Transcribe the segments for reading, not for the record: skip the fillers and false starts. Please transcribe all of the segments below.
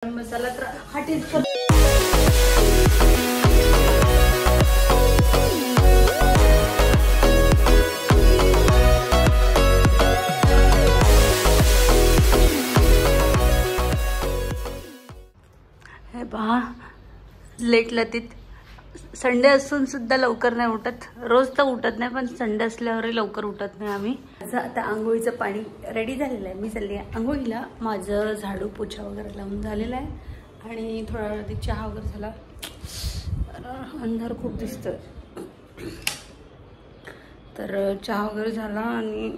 मसाला तर हा टेस्ट कर. हे पहा लेट लतीत संडे असून सुद्धा लवकर नाही उठत. रोज तर उठत नाही पण संडे असल्यावरही लवकर उठत नाही आम्ही. आता आंघोळीचं पाणी रेडी झालेलं आहे. मी चालली आहे आंघोळीला. माझं झाडू पोछा वगैरे लावून झालेलं आहे आणि थोडा वेळ आधी चहा वगैरे झाला. अंधार खूप दिसतोय तर चहा वगैरे झाला आणि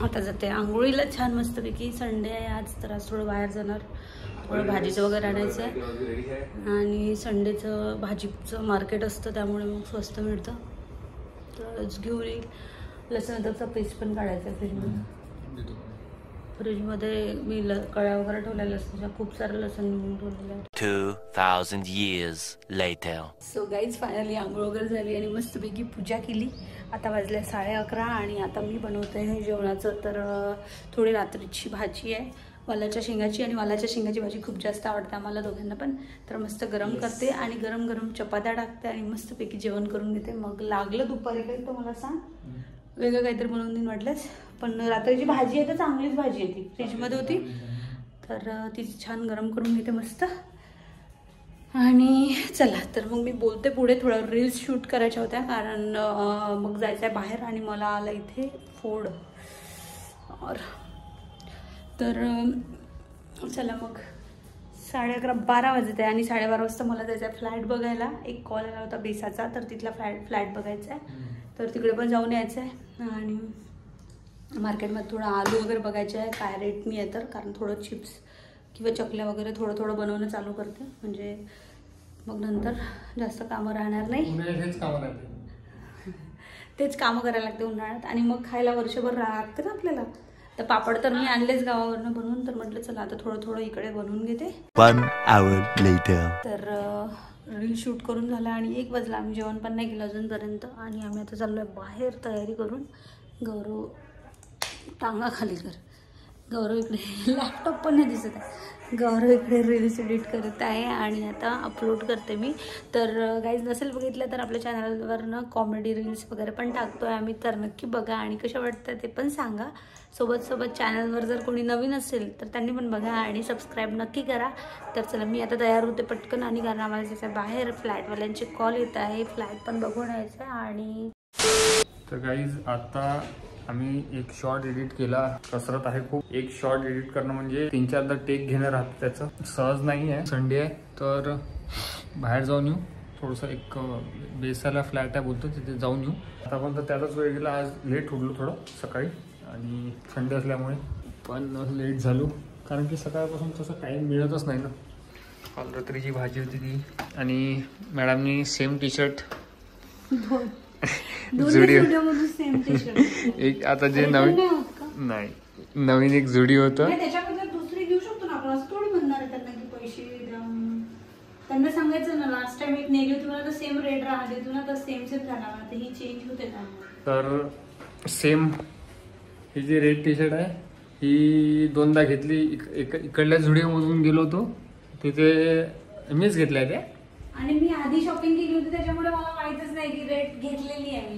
आता जाते आंघोळीला छान मस्तपैकी. संडे आहे आज तर आज थोडं बाहेर जाणार. थोडं भाजीचं वगैरे आणायचं आहे आणि संडेचं भाजीचं मार्केट असतं त्यामुळे मग स्वस्त मिळतं तर घेऊन येईल. लसूण अद्रकचा पेस्ट पण काढायचा आहे फ्रीजमध्ये मी कळ्या वगैरे ठेवल्या लसणाच्या. खूप सारं लसूण निघून ठेवलेलं आहे. 2000 years later. So guys finally आंघोळ वगैरे झाली आणि मस्तपैकी पूजा केली. आता वाजले 11:30 आणि आता मी बनवते हे जेवणाचं. तर थोडी रात्रीची भाजी आहे वालाच्या शेंगाची आणि वालाच्या शेंगाची भाजी खूप जास्त आवडते आम्हाला दोघांना पण. तर मस्त गरम करते आणि गरम गरम चपात्या टाकते आणि मस्तपैकी जेवण करून घेते. मग लागलं दुपारी काही तर मला सांग, वेगळं काहीतरी बनवून देईन वाटलंच. पण रात्रीची भाजी आहे तर चांगलीच भाजी आहे, ती फ्रीजमध्ये होती तर ती छान गरम करून घेते मस्त. आणि चला तर मग मी बोलते पुढे. थोडं रील्स शूट करायच्या होत्या कारण मग जायचं आहे बाहेर आणि मला आलं इथे फोड. तर चला मग 11:30-12 वाजत आहे आणि 12:30 वाजता मला जायचं आहे फ्लॅट बघायला. एक कॉल आला होता बेसाचा तर तिथला फ्लॅट बघायचा आहे तर तिकडे पण जाऊन यायचं आहे. आणि मार्केटमध्ये थोडं आलू वगैरे बघायचे आहे काय रेटनी आहे तर, कारण थोडं चिप्स किंवा चकल्या वगैरे थोडं थोडं बनवणं चालू करते म्हणजे मग नंतर जास्त कामं राहणार नाही. तेच कामं करायला लागते उन्हाळ्यात आणि मग खायला वर्षभर लागतं ना आपल्याला. तर पापड तर मी आणलेच गावावरनं बनवून तर म्हटलं चला आता थोडं थोडं इकडे बनवून घेते. 1 hour later. तर रील शूट करून झाला आणि 1 वाजला. आम्ही जेवण पण नाही केलं अजूनपर्यंत आणि आम्ही आता चाललो आहे बाहेर तयारी करून. गौरव टांगा खाली कर. गौरव इकडे लॅपटॉप पण नाही दिसत आहे. गौरव इकडे रील्स एडिट करत आहे आणि आता अपलोड करते मी. तर गाईज नसेल बघितलं तर आपल्या चॅनलवरनं कॉमेडी रील्स वगैरे पण टाकतो आहे आम्ही तर नक्की बघा आणि कशा वाटतं ते पण सांगा. सोबत चॅनलवर जर कोणी नवीन असेल तर त्यांनी पण बघा आणि सबस्क्राईब नक्की करा. तर चला मी आता तयार होते पटकन आणि कारण आम्हाला जायचं बाहेर. फ्लॅटवाल्यांचे कॉल येत आहे, फ्लॅट पण बघून यायचं आणि तर गाईज आता आम्ही एक शॉर्ट एडिट केला. कसरत आहे खूप. एक शॉर्ट एडिट करणं म्हणजे 3-4दा टेक घेणं राहतं, त्याचं सहज नाही आहे. संडे आहे तर बाहेर जाऊन येऊ. थोडंसं एक बेसाला फ्लॅट आहे बोलतो तिथे जाऊन येऊ. आतापर्यंत त्याचाच वेळ गेला. आज लेट उठलो थोडं सकाळी आणि संडे असल्यामुळे पण लेट झालो कारण की सकाळपासून तसं टाईम मिळतच नाही ना. काल रात्रीची भाजी होती ती आणि मॅडमनी सेम टी शर्ट एक आता जे नवीन नाही नवीन एक जुडी होतं दुसरी घेऊ शकतो ना आपण. असं थोडी म्हणणार आहे त्यांना की पैसे त्यांना सांगायचं ना लास्ट टाइम एक नेली होती मला तर सेम रेट राहते तू ना तर सेम झाला तर ही चेंज होते का. तर सेम ही जी रेड टी शर्ट आहे ही 2दा घेतली. इकडल्या जुडीमधून गेलो होतो तिथे मीच घेतल्या त्या आणि मी आधी शॉपिंग केली होती त्याच्यामुळे मला माहितच नाही की रेट घेतलेली आहे.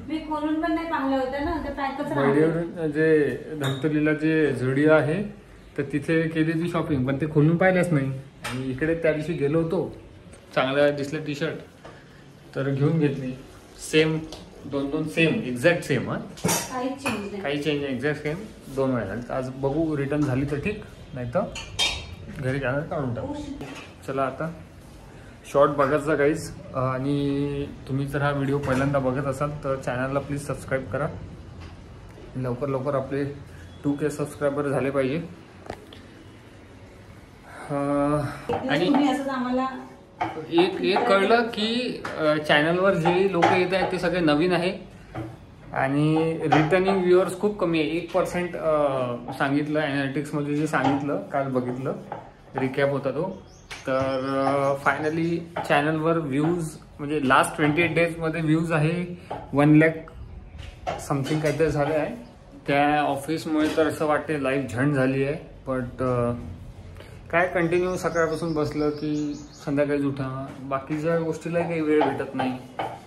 मी खोलून पण नाही पाहिलं होतं ना तर पॅकच राहिलं. जे धंतोलीला जे जुडी आहे तर तिथे केली ती शॉपिंग पण ते खोलून पाहिलंच नाही. आणि इकडे त्या दिवशी गेलो होतो चांगल्या दिसलं टी शर्ट तर घेऊन घेतली. Same 2 same exact same. काही चेंज नाही एक्झॅक्ट सेम 2 वेळा. आज बघू रिटर्न झाली तर ठीक नाही तर घरी जाणार काढून टाकू. चला आता शॉर्ट बघायचा गाईज. आणि तुम्ही जर हा व्हिडिओ पहिल्यांदा बघत असाल तर चॅनलला प्लीज सबस्क्राईब करा. लवकर आपले 2K सबस्क्रायबर झाले पाहिजे. आणि एक कळलं की चॅनलवर जे लोक येत आहेत ते सगळे नवीन आहे आणि रिटर्निंग व्ह्युअर्स खूप कमी आहे. 1% सांगितलं ॲनालिटिक्समध्ये जे सांगितलं काल बघितलं रिकॅप होता तो. तर फायनली चॅनलवर व्ह्यूज म्हणजे लास्ट 28 डेजमध्ये व्ह्यूज आहे 1 लाख समथिंग काहीतरी झाले आहे. त्या ऑफिसमुळे तर असं वाटते लाईफ झंड झाली आहे बट काय कंटिन्यू सकाळपासून बसलं की संध्याकाळीच उठा, बाकीच्या गोष्टीला काही वेळ भेटत नाही,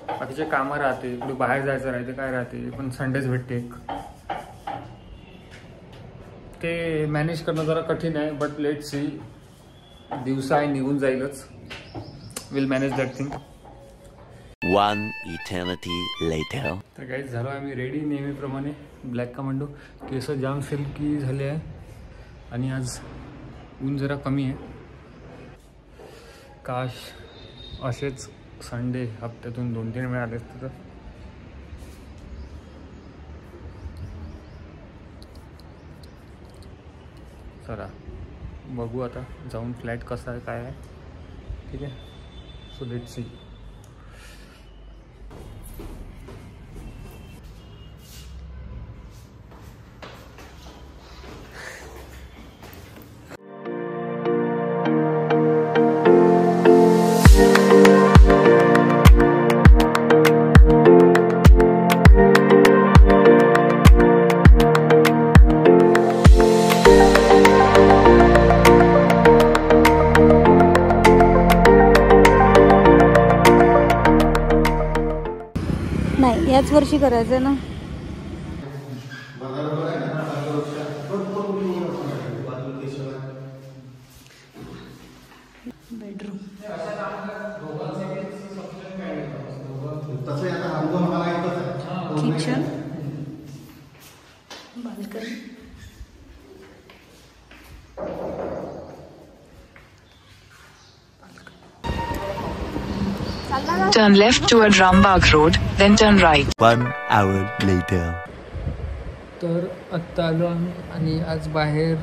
बाकीचे कामं राहते, कुठे बाहेर जायचं राहते, काय राहते, पण संडेच भेटते. ते मॅनेज करणं जरा कठीण आहे, बट लेट्स सी. दिवसा आहे निघून जाईलच. Will manage that thing. One eternity later. तर काहीच झालो आम्ही रेडी नेहमीप्रमाणे. Black commando. केस जाम सिल्की झाले आहे आणि आज ऊन जरा कमी आहे. काश असेच संडे हप्त्यातून 2-3 मिळाले असते तर. चला बघू आता जाऊन फ्लॅट कसा आहे काय आहे. ठीक आहे. So let's see. नाही याच वर्षी करायचं ना. Bedroom kitchen balcony. Turn left toward Rambagh Road, then turn right. 1 hour later. तर आत्ता आलो आम्ही आणि आज बाहेर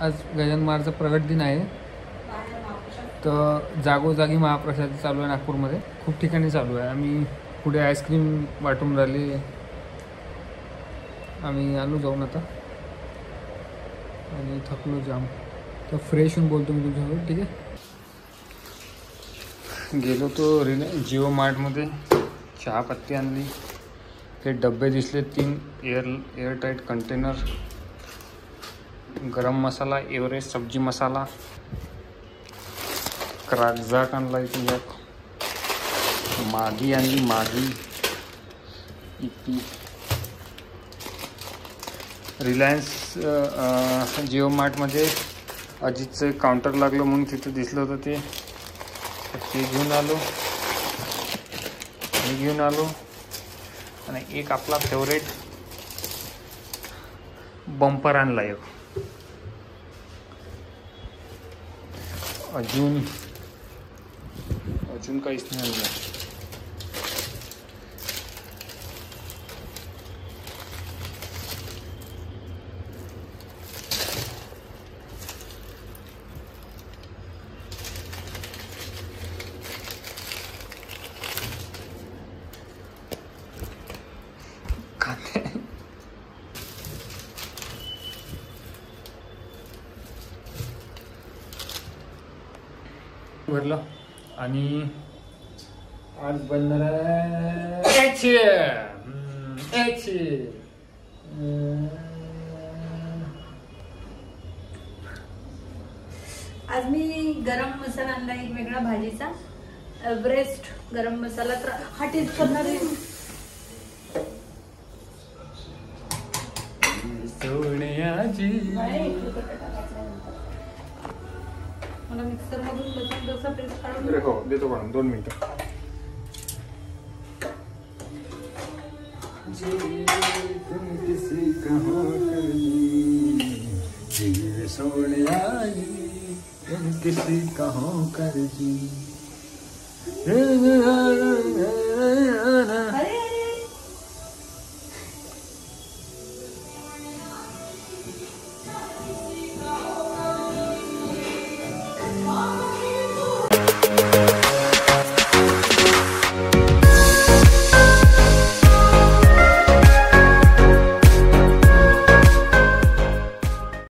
आज गजानन महाराजचा प्रगट दिन आहे. तर जागोजागी महाप्रसाद चालू आहे नागपूरमध्ये. खूप ठिकाणी चालू आहे. आम्ही पुढे आईस्क्रीम वाटून राहिले. आम्ही आलो जाऊन आता आणि थकलो जाम. तर फ्रेश होऊन बोलतो मी तुमच्यासोबत. ठीक आहे. गेलो तो जिओ मार्टमध्ये. चहा पत्ती आणली. हे डब्बे दिसले 3 एअरटाईट कंटेनर. गरम मसाला, एव्हरेस्ट सब्जी मसाला, क्राकझाक आणला इथून एक. मागी आणली मागी. इपी. रिलायन्स जिओ मार्टमध्ये अजितचं एक काउंटर लागलं म्हणून तिथं दिसलं होतं ते घेऊन आलो. आणि एक आपला फेवरेट बंपर आणला एक. अजून काहीच नाही आणलं. भरलं आणि आज बनणार आहे आज मी गरम मसाला आणला एक वेगळा भाजीचा. एव्हरेस्ट गरम मसाला. तर हा टेस्ट करणार आहे. मला मिक्सर मधून लसूण जसा पेस्ट काढून. हो देतो काढून 2 मिनिटं. किसी कहो कर जी